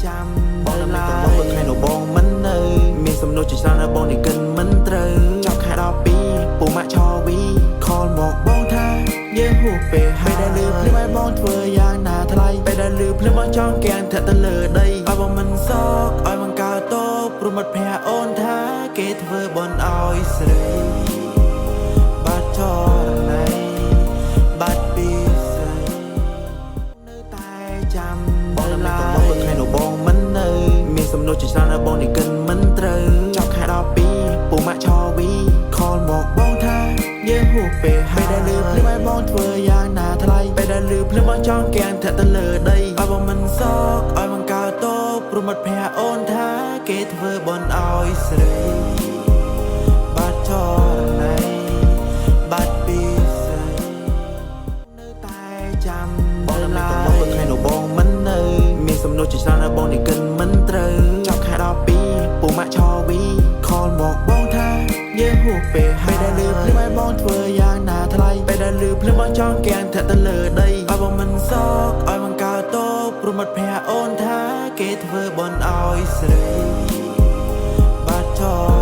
ចាំដល់ឡាយបងខែនៅបងមិននៅមានសំណួរជាច្រើនបងនេះកិនមិនត្រូវចាប់ខែ12ពូម៉ាក់ឆវីខលមកបងថាយើងហួសពេលហើយដែលលឺភ្លាមឲ្យបងធ្វើយ៉ាងណាថ្លៃពេលដែលលឺភ្លាមបងចង់កៀងធាក់ទៅលើដីឲ្យបងមិនសោកឲ្យបងកើតោព្រមមិត្តភក្តិអូនថាគេធ្វើបន់ឲ្យស្រីបាត់ចរណៃបាត់ពីស្រីនៅតែចាំដល់ឡាយបងខែនៅបងមិននៅមានសំណួរជាច្រើនបងនេះកិនមិនត្រូវចាប់ខែ12ពូម៉ាក់ឆវីខលមកបងថាយើងហួសពេលហើយដែលលឺភ្លាមឲ្យបងធ្វើយ៉ាងណាថ្លៃពេលដែលលឺភ្លាមបងចង់កៀងធាក់ទៅលើដីឲ្យបងមិនសោកឲ្យបងកើតោព្រមមិត្តភក្តិអូនថាគេធ្វើបន់ឲ្យស្រីបាត់ចរណៃបាត់ពីស្រីនៅតែចាំដល់ឡាយបងខែនៅបងមិននៅមានសំណួរជាច្រើនបងនេះកិនមិនត្រូវចាប់ខែ12ពូម៉ាក់ឆវីខលមកបងថាយើងហួសពេលហើយដែលលឺភ្លាមឲ្យបងធ្វើយ៉ាងណាថ្លៃពេលដែលលឺភ្លាមបងចង់កៀងធាក់ទៅលើដីឲ្យបងមិនសោកឲ្យបងកើតោព្រមមិត្តភក្តិអូនថាគេធ្វើបន់ឲ្យស្រីបាត់ចរ